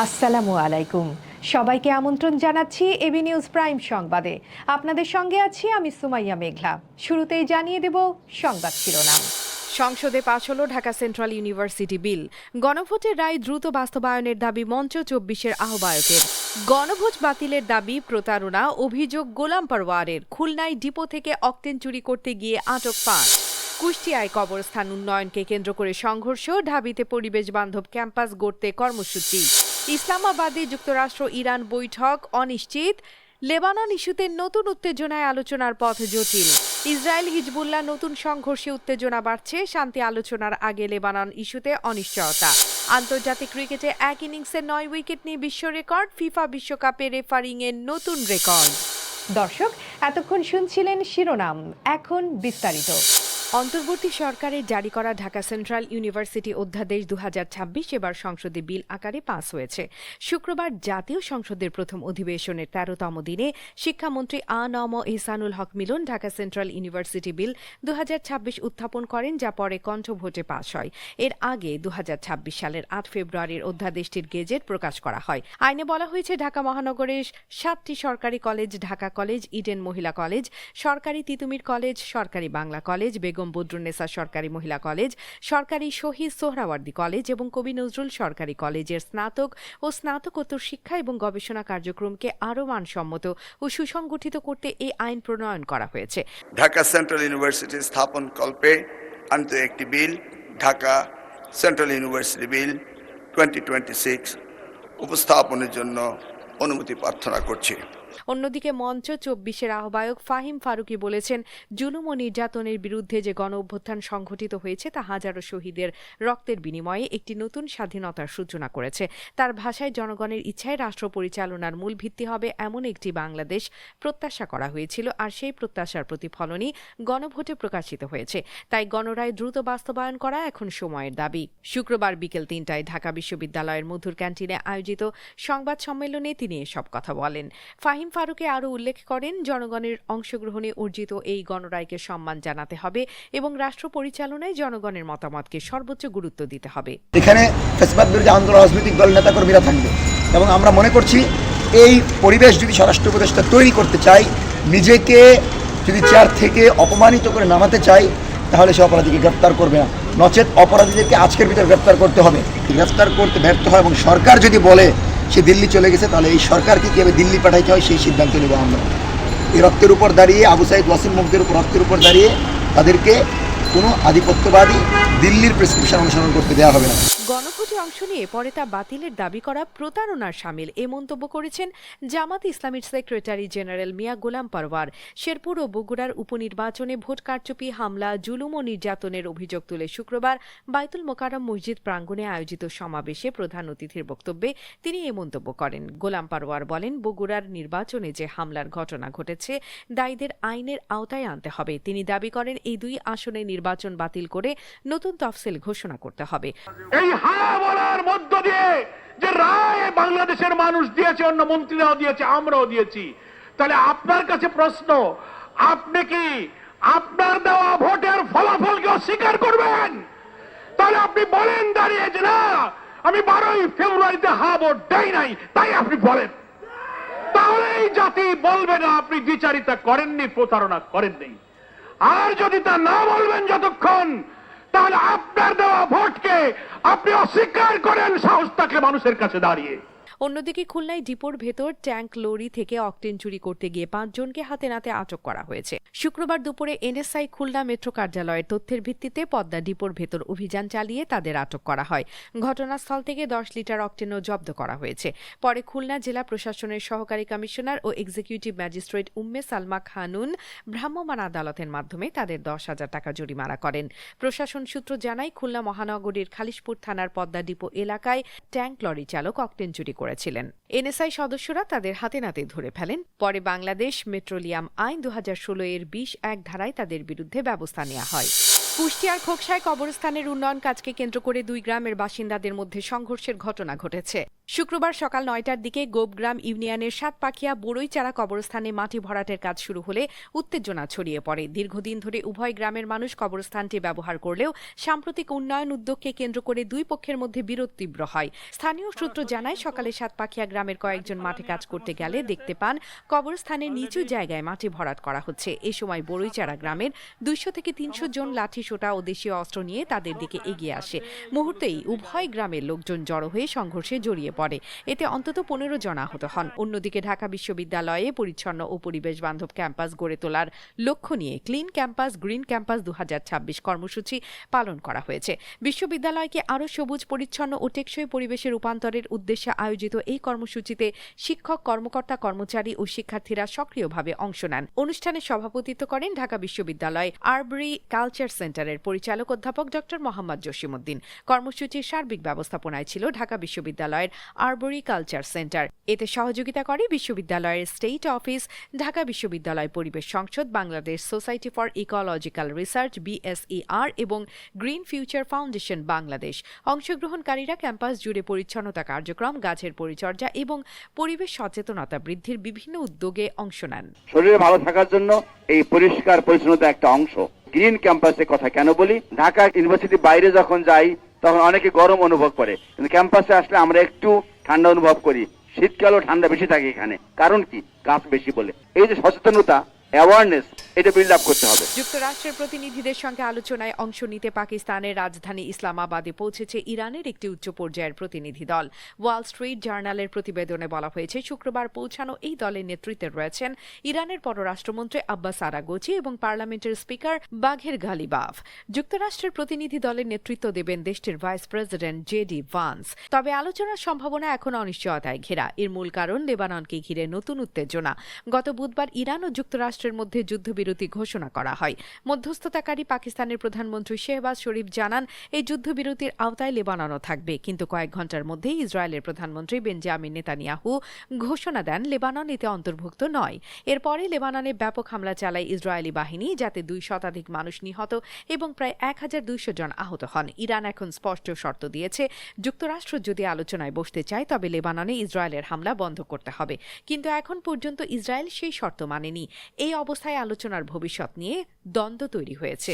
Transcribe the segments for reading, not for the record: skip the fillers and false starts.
আসসালামু আলাইকুম। সবাইকে আমন্ত্রণ জানাচ্ছি এবি নিউজ প্রাইম সংবাদে। আপনাদের সঙ্গে আছি আমি সুমাইয়া মেঘলা। শুরুতেই জানিয়ে দেব সংবাদ শিরোনাম। সংসদে পাশ হলো ঢাকা সেন্ট্রাল ইউনিভার্সিটি বিল। গণভোটের রায় দ্রুত বাস্তবায়নের দাবি মঞ্চ ২৪-এর আহ্বায়কের। গণভোট বাতিলের দাবি প্রতারণা অভিযোগ গোলাম পারওয়ারের। খুলনায় ডিপো থেকে অকটেন চুরি করতে গিয়ে আটক ৫। কুষ্টিয়ায় কবরস্থান উন্নয়নকে কেন্দ্র করে সংঘর্ষ, ঢাবিতে পরিবেশ বান্ধব ক্যাম্পাস গড়তে কর্মসূচি। ইসলামাবাদে যুক্তরাষ্ট্র ইরান বৈঠক অনিশ্চিত। লেবানন ইস্যুতে নতুন উত্তেজনায় আলোচনার পথ জটিল। ইসরায়েল হিজবুল্লাহ নতুন সংঘর্ষে উত্তেজনা বাড়ছে, শান্তি আলোচনার আগে লেবানন ইস্যুতে অনিশ্চয়তা। আন্তর্জাতিক ক্রিকেটে এক ইনিংসে ৯ উইকেট নিয়ে বিশ্ব রেকর্ড, ফিফা বিশ্বকাপে রেফারিংয়ের নতুন রেকর্ড। দর্শক, এতক্ষণ শুনছিলেন শিরোনাম, এখন বিস্তারিত। অন্তর্বর্তী সরকারের জারি করা ঢাকা সেন্ট্রাল ইউনিভার্সিটি অধ্যাদেশ ২০২৬ এবার সংসদে বিল আকারে পাস হয়েছে। শুক্রবার জাতীয় সংসদের প্রথম অধিবেশনের ১৩তম দিনে শিক্ষামন্ত্রী আ.ন.ম এহসানুল হক মিলন ঢাকা সেন্ট্রাল ইউনিভার্সিটি বিল ২০২৬ উত্থাপন করেন, যা পরে কণ্ঠভোটে পাস হয়। এর আগে ২০২৬ সালের ৮ ফেব্রুয়ারির অধ্যাদেশটির গেজেট প্রকাশ করা হয়। আইনে বলা হয়েছে, ঢাকা মহানগরের ৭টি সরকারি কলেজ, ঢাকা কলেজ, ইডেন মহিলা কলেজ, সরকারি তিতুমির কলেজ, সরকারি বাংলা কলেজ, বেগম বদরুন্নেসা সরকারি মহিলা কলেজ, সরকারি শহীদ সোহরাওয়ার্দী কলেজ এবং কবি নজরুল সরকারি কলেজের স্নাতক ও স্নাতকোত্তর শিক্ষা এবং গবেষণা কার্যক্রমকে আরও মানসম্মত ও সুসংগঠিত করতে এই আইন প্রণয়ন করা হয়েছে। ঢাকা সেন্ট্রাল ইউনিভার্সিটি স্থাপন কল্পে আনিত একটি বিল, ঢাকা সেন্ট্রাল ইউনিভার্সিটি বিল 2026 উপস্থাপনের জন্য অনুমতি প্রার্থনা করছি। অন্যদিকে মঞ্চ ২৪-এর আহ্বায়ক ফাহিম ফারুকী বলেছেন, জুলুম ও নির্যাতনের বিরুদ্ধে যে গণ অভ্যুত্থান সংঘটিত হয়েছে তা হাজারো শহীদের রক্তের বিনিময়ে একটি নতুন স্বাধীনতার সূচনা করেছে। তার ভাষায়, জনগণের ইচ্ছায় রাষ্ট্র পরিচালনার মূল ভিত্তি হবে এমন একটি বাংলাদেশ প্রত্যাশা করা হয়েছিল, আর সেই প্রত্যাশার প্রতিফলনই গণভোটে প্রকাশিত হয়েছে। তাই গণরায় দ্রুত বাস্তবায়ন করা এখন সময়ের দাবি। শুক্রবার বিকেল ৩টায় ঢাকা বিশ্ববিদ্যালয়ের মধুর ক্যান্টিনে আয়োজিত সংবাদ সম্মেলনে তিনি এসব কথা বলেন। ফাহিম ফারুকে আরও উল্লেখ করেন, জনগণের অংশগ্রহণে অর্জিত এই গণরায়কে সম্মান জানাতে হবে এবং রাষ্ট্র পরিচালনায় জনগণের মতামতকে সর্বোচ্চ গুরুত্ব দিতে হবে। এখানে ফ্যাসিবাদ বিরোধী আন্দোলন রাজনৈতিক দল নেতাকর্মীরা থাকবে এবং আমরা মনে করছি এই পরিবেশ যদি স্বরাষ্ট্র উপদেষ্টা তৈরি করতে চাই, নিজেকে যদি চেয়ার থেকে অপমানিত করে নামাতে চাই, তাহলে সে অপরাধীকে গ্রেফতার করবে না, নচেত অপরাধীদেরকে আজকের ভিতরে গ্রেফতার করতে হবে। গ্রেফতার করতে ব্যর্থ হয় এবং সরকার যদি বলে সে দিল্লি চলে গেছে, তাহলে এই সরকারকে কীভাবে দিল্লি পাঠাইতে হয় সেই সিদ্ধান্ত নেব আমরা। এই রক্তের উপর দাঁড়িয়ে, আবু সাইদ ওয়াসিম মুগ্ধের উপর রক্তের উপর দাঁড়িয়ে তাদেরকে কোনো আধিপত্যবাদী দিল্লির প্রেসক্রিপশন অনুসরণ করতে দেওয়া হবে না। গণভোটে অংশ নিয়ে পরে তা বাতিলের দাবি করা প্রতারণার শামিল, এ মন্তব্য করেছেন জামাত ইসলামীর সেক্রেটারি জেনারেল মিয়া গোলাম পারওয়ার। শেরপুর ও বগুড়ার উপনির্বাচনে ভোট কারচুপি, হামলা, জুলুম ও নির্যাতনের অভিযোগ তুলে শুক্রবার বাইতুল মোকাররম মসজিদ প্রাঙ্গণে আয়োজিত সমাবেশে প্রধান অতিথির বক্তব্যে তিনি এ মন্তব্য করেন। গোলাম পারওয়ার বলেন, বগুড়ার নির্বাচনে যে হামলার ঘটনা ঘটেছে, দায়ীদের আইনের আওতায় আনতে হবে। তিনি দাবি করেন, এই দুই আসনে নির্বাচন বাতিল করে নতুন তফসিল ঘোষণা করতে হবে। এই হামলার মধ্য দিয়ে যে রায় বাংলাদেশের মানুষ দিয়েছে, অন্য মন্ত্রীরাও দিয়েছে, আমরাও দিয়েছি, তাহলে আপনার কাছে প্রশ্ন, আপনি কি আপনার দেওয়া ভোটের ফলাফলকে অস্বীকার করবেন? তাহলে আপনি বলেন দাঁড়িয়ে যে না, আমি 12ই ফেব্রুয়ারিতে ভোট দেই নাই, তাই আপনি বলেন। তাহলে এই জাতি বলবে না আপনি দ্বিচারিতা করেননি, প্রতারণা করেননি। আর যদি তা না বলবেন যতক্ষণ, তাহলে আপনার দেওয়া ভোটকে আপনি অস্বীকার করেন সাহস থাকলে মানুষের কাছে দাঁড়িয়ে। অন্যদিকে খুলনায় ডিপোর ভেতর ট্যাঙ্ক লরি থেকে অকটেন চুরি করতে গিয়ে ৫ জনকে হাতে নাতে আটক করা হয়েছে। শুক্রবার দুপুরে এনএসআই খুলনা মেট্রো কার্যালয়ের তথ্যের ভিত্তিতে পদ্মা ডিপোর ভেতর অভিযান চালিয়ে তাদের আটক করা হয়। ঘটনাস্থল থেকে ১০ লিটার অকটেনও জব্দ করা হয়েছে। পরে খুলনা জেলা প্রশাসনের সহকারী কমিশনার ও এক্সিকিউটিভ ম্যাজিস্ট্রেট উম্মে সালমা খানুন ভ্রাম্যমাণ আদালতের মাধ্যমে তাদের ১০,০০০ টাকা জরিমানা করেন। প্রশাসন সূত্র জানায়, খুলনা মহানগরীর খালিশপুর থানার পদ্মা ডিপো এলাকায় ট্যাঙ্ক লরি চালক অকটেন চুরি করেছিলেন। এনএসআই সদস্যরা তাদের হাতে নাতে ধরে ফেলেন। পরে বাংলাদেশ পেট্রোলিয়াম আইন ২০১৬ এর ২০(১) ধারায় তাদের বিরুদ্ধে ব্যবস্থা নেওয়া হয়। কুষ্টিয়ার খোকসায় কবরস্থানের উন্নয়ন কাজকে কেন্দ্র করে দুই গ্রামের বাসিন্দাদের মধ্যে সংঘর্ষের ঘটনা ঘটেছে। শুক্রবার সকাল ৯টার দিকে গোপগ্রাম ইউনিয়নের সাতপাখিয়া বড়ইচারা কবরস্থানে মাটি ভরাটের কাজ শুরু হলে উত্তেজনা ছড়িয়ে পড়ে। দীর্ঘদিন ধরে উভয় গ্রামের মানুষ কবরস্থানটি ব্যবহার করলেও সাম্প্রতিক উন্নয়ন উদ্যোগকে কেন্দ্র করে দুই পক্ষের মধ্যে বিরোধ তীব্র হয়। স্থানীয় সূত্র জানায়, সকালে সাতপাখিয়া গ্রামের কয়েকজন মাঠে কাজ করতে গেলে দেখতে পান কবরস্থানের নিচু জায়গায় মাটি ভরাট করা হচ্ছে। এ সময় বড়ইচারা গ্রামের ২০০ থেকে ৩০০ জন লাঠি সোঁটা ও দেশীয় অস্ত্র নিয়ে তাদের দিকে এগিয়ে আসে। মুহূর্তেই উভয় গ্রামের লোকজন জড়ো হয়ে সংঘর্ষে জড়িয়ে পড়ে। এতে অন্তত ১৫ জন আহত হন। অন্যদিকে ঢাকা বিশ্ববিদ্যালয়ে পরিচ্ছন্ন ও পরিবেশ বান্ধব ক্যাম্পাস গড়ে তোলার লক্ষ্য নিয়ে ক্লিন ক্যাম্পাস গ্রিন ক্যাম্পাস ২০২৬ কর্মসূচি পালন করা হয়েছে। বিশ্ববিদ্যালয়কে আরও সবুজ, পরিচ্ছন্ন ও টেকসই পরিবেশে রূপান্তরের উদ্দেশ্যে আয়োজিত এই কর্মসূচিতে শিক্ষক, কর্মকর্তা, কর্মচারী ও শিক্ষার্থীরা সক্রিয়ভাবে অংশ নেন। অনুষ্ঠানে সভাপতিত্ব করেন ঢাকা বিশ্ববিদ্যালয় আরবরি কালচার সেন্টারের পরিচালক অধ্যাপক ড মোহাম্মদ জসিমউদ্দিন। কর্মসূচির সার্বিক ব্যবস্থাপনায় ছিল ঢাকা বিশ্ববিদ্যালয়ের আরবরি কালচার সেন্টার। এতে সহযোগিতা করে বিশ্ববিদ্যালয়ের স্টেট অফিস, ঢাকা বিশ্ববিদ্যালয় পরিবেশ সংসদ, Bangladesh society for ecological research BSER এবং গ্রিন ফিউচার ফাউন্ডেশন বাংলাদেশ। অংশগ্রহণকারীরা ক্যাম্পাস জুড়ে পরিচ্ছন্নতা কার্যক্রম, গাছের পরিচর্যা এবং পরিবেশ সচেতনতা বৃদ্ধির বিভিন্ন উদ্যোগে অংশ নেন। শরীরে ভালো থাকার জন্য এই পরিষ্কার পরিচ্ছন্নতা একটা অংশ। গ্রিন ক্যাম্পাসের কথা কেন বলি? ঢাকা ইউনিভার্সিটির বাইরে যখন যাই তখন অনেকে গরম অনুভব করে, কিন্তু ক্যাম্পাসে আসলে আমরা একটু ঠান্ডা অনুভব করি। শীতকালেও ঠান্ডা বেশি থাকে এখানে, কারণ কি? গাছ বেশি বলে। এই যে সচেতনতা, অ্যাওয়ারনেস, এটা বিল্ড আপ করতে হবে। যুক্তরাষ্ট্রের প্রতিনিধিদের সঙ্গে আলোচনায় অংশ নিতে পাকিস্তানের রাজধানী ইসলামাবাদে পৌঁছেছে ইরানের একটি উচ্চ পর্যায়ের প্রতিনিধি দল। ওয়াল স্ট্রিট জার্নালের প্রতিবেদনে বলা হয়েছে, শুক্রবার পৌঁছানো এই দলের নেতৃত্বে রয়েছেন ইরানের পররাষ্ট্রমন্ত্রী আব্বাস আরাগচি এবং পার্লামেন্টের স্পিকার বাঘের গালিবাফ। যুক্তরাষ্ট্রের প্রতিনিধি দলের নেতৃত্ব দেবেন দেশটির ভাইস প্রেসিডেন্ট JD ভান্স। তবে আলোচনার সম্ভাবনা এখন অনিশ্চয়তায় ঘেরা। এর মূল কারণ লেবাননকে ঘিরে নতুন উত্তেজনা। গত বুধবার ইরান ও যুক্তরাষ্ট্রের মধ্যে যুদ্ধবিরতি ঘোষণা করা হয়। মধ্যস্থতাকারী পাকিস্তানের প্রধানমন্ত্রী শেহবাজ শরীফ জানান, এই যুদ্ধবিরতির আওতায় লেবাননও থাকবে। কিন্তু কয়েক ঘণ্টার মধ্যেই ইসরায়েলের প্রধানমন্ত্রী বেঞ্জামিন নেতানিয়াহু ঘোষণা দেন লেবানন এতে অন্তর্ভুক্ত নয়। এরপরে লেবাননে ব্যাপক হামলা চালায় ইসরায়েলি বাহিনী, যাতে ২ শতাধিক মানুষ নিহত এবং প্রায় ১,২০০ জন আহত হন। ইরান এখন স্পষ্ট শর্ত দিয়েছে, যুক্তরাষ্ট্র যদি আলোচনায় বসতে চায় তবে লেবাননে ইসরায়েলের হামলা বন্ধ করতে হবে। কিন্তু এখন পর্যন্ত ইসরায়েল সেই শর্ত মানেনি। এই অবস্থায় আলোচনার ভবিষ্যৎ নিয়ে দ্বন্দ্ব তৈরি হয়েছে।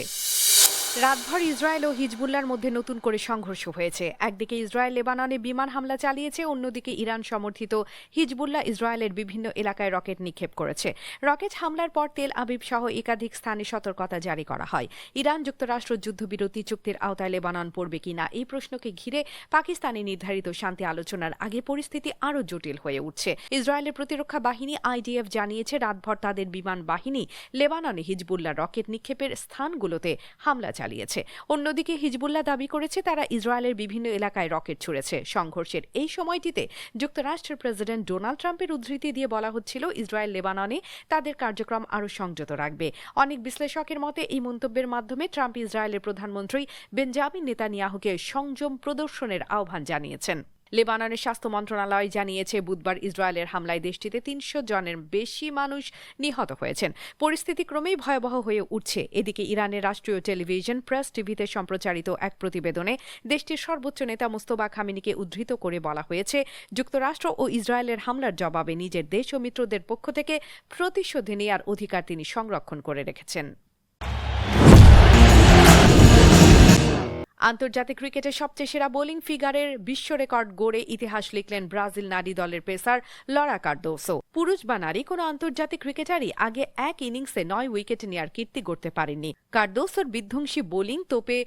রাতভর ইসরায়েল ও হিজবুল্লাহর মধ্যে নতুন করে সংঘর্ষ হয়েছে। একদিকে ইসরায়েল লেবাননে বিমান হামলা চালিয়েছে, অন্যদিকে ইরান সমর্থিত হিজবুল্লাহ ইসরায়েলের বিভিন্ন এলাকায় রকেট নিক্ষেপ করেছে। রকেট হামলার পর তেল আবিব সহ একাধিক স্থানে সতর্কতা জারি করা হয়। ইরান যুক্তরাষ্ট্র যুদ্ধবিরতি চুক্তির আওতায় লেবানন পড়বে কিনা এই প্রশ্নকে ঘিরে পাকিস্তানে নির্ধারিত শান্তি আলোচনার আগে পরিস্থিতি আরও জটিল হয়ে উঠছে। ইসরায়েলের প্রতিরক্ষা বাহিনী IDF জানিয়েছে, রাতভর তাদের বিমান বাহিনী লেবাননে হিজবুল্লাহ রকেট নিক্ষেপের স্থানগুলোতে হামলা চালিয়েছে। অন্যদিকে হিজবুল্লাহ দাবি করেছে তারা ইসরায়েলের বিভিন্ন এলাকায় রকেট ছুড়েছে। সংঘর্ষের এই সময়টিতে যুক্তরাষ্ট্রের প্রেসিডেন্ট ডোনাল্ড ট্রাম্পের উদ্ধৃতি দিয়ে বলা হচ্ছিল, ইসরায়েল লেবাননে তাদের কার্যক্রম আরও সংযত রাখবে। অনেক বিশ্লেষকের মতে এই মন্তব্যের মাধ্যমে ট্রাম্প ইসরায়েলের প্রধানমন্ত্রী বেঞ্জামিন নেতানিয়াহুকে সংযম প্রদর্শনের আহ্বান জানিয়েছেন। লেবাননের স্বাস্থ্য মন্ত্রণালয় জানিয়েছে, বুধবার ইসরায়েলের হামলায় দেশটিতে ৩০০ জনের বেশি মানুষ নিহত হয়েছেন। পরিস্থিতি ক্রমেই ভয়াবহ হয়ে উঠছে। এদিকে ইরানের রাষ্ট্রীয় টেলিভিশন প্রেস টিভিতে সম্প্রচারিত এক প্রতিবেদনে দেশটির সর্বোচ্চ নেতা মুস্তফা খামেনিকে উদ্ধৃত করে বলা হয়েছে, যুক্তরাষ্ট্র ও ইসরায়েলের হামলার জবাবে নিজের দেশ ও মিত্রদের পক্ষ থেকে প্রতিশোধ নেওয়ার অধিকার তিনি সংরক্ষণ করে রেখেছেন। আন্তর্জাতিক ক্রিকেটের সবচেয়ে সেরা বোলিং ফিগারের বিশ্ব রেকর্ড গড়ে ইতিহাস লিখলেন ব্রাজিল নারী দলের পেসার লরা কার্দোসো। পুরুষ বা নারী কোনো আন্তর্জাতিক ক্রিকেটারই আগে এক ইনিংসে ৯ উইকেট নেওয়ার কীর্তি গড়তে পারেননি। কার্দোসোর বিধ্বংসী বোলিং তোপে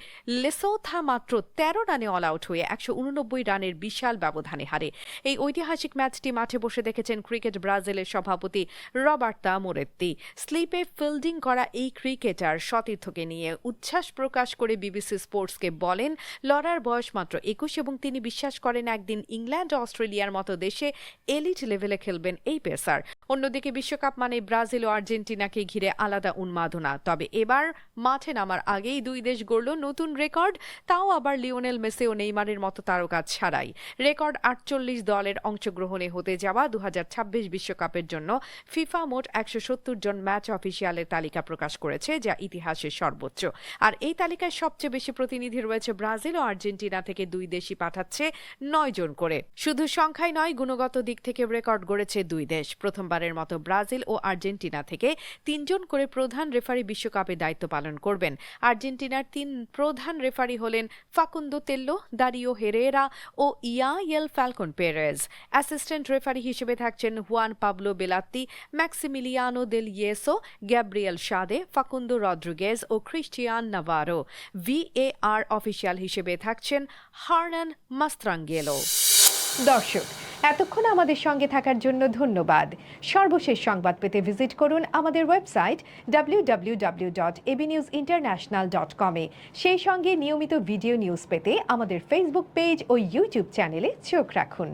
লেসোথা মাত্র ১৩ রানে অল আউট হয়ে ১৮৯ রানের বিশাল ব্যবধানে হারে। এই ঐতিহাসিক ম্যাচটি মাঠে বসে দেখেছেন ক্রিকেট ব্রাজিলের সভাপতি রবার্তা মোরেত্তি। স্লিপে ফিল্ডিং করা এই ক্রিকেটার সতীর্থকে নিয়ে উচ্ছ্বাস প্রকাশ করে বিবিসি স্পোর্টসকে বলেন, লরার বয়স মাত্র ২১ এবং তিনি বিশ্বাস করেন একদিন ইংল্যান্ড অস্ট্রেলিয়ার মতো দেশে এলিট লেভেলে খেলবেন এই পেসার। অন্যদিকে বিশ্বকাপ মানে ব্রাজিল ও আর্জেন্টিনাকে ঘিরে আলাদা উন্মাদনা। তবে এবার মাঠে নামার আগেই দুই দেশ গড়ল নতুন রেকর্ড, তাও আবার লিওনেল মেসি ও নেইমারের মতো তারকা ছাড়াই। রেকর্ড 48 দলের অংশগ্রহণে হতে যাওয়া 2026 বিশ্বকাপের জন্য ফিফা মোট 170 জন ম্যাচ অফিসিয়ালের তালিকা প্রকাশ করেছে, যা ইতিহাসের সর্বোচ্চ। আর এই তালিকায় সবচেয়ে বেশি প্রতিনিধি রয়েছে ব্রাজিল ও আর্জেন্টিনা থেকে, দুই দেশই পাঠাচ্ছে 9 জন করে। শুধু সংখ্যায় নয়, গুণগত দিক থেকে রেকর্ড গড়েছে দুই দেশ। প্রথমবারের মতো ব্রাজিল ও আর্জেন্টিনা থেকে 3 জন করে প্রধান রেফারি বিশ্বকাপে দায়িত্ব পালন করবেন। আর্জেন্টিনার 3 প্রধান রেফারি হলেন ফাকুন্দো তেল্লো, দারিও হেরেরা ও Yael Falcon Perez. Assistant referee হিসেবে থাকছেন হুয়ান পাবলো বেলাত্তি, ম্যাক্সিমিলিয়ানো দেল ইয়েসো, গ্যাব্রিয়েল সাদে, ফাকুন্দো রদ্রিগেজ ও ক্রিস্টিয়ান নাভারো। ভিএআর অফিসিয়াল হিসেবে থাকছেন হার্নান মাস্ত্রাঙ্গেলো। দর্শক, এতক্ষণ আমাদের সঙ্গে থাকার জন্য ধন্যবাদ। সর্বশেষ সংবাদ পেতে ভিজিট করুন আমাদের ওয়েবসাইট www.abnewsinternational.com-এ। সেই সঙ্গে নিয়মিত ভিডিও নিউজ পেতে আমাদের ফেসবুক পেজ ও ইউটিউব চ্যানেলে চোখ রাখুন।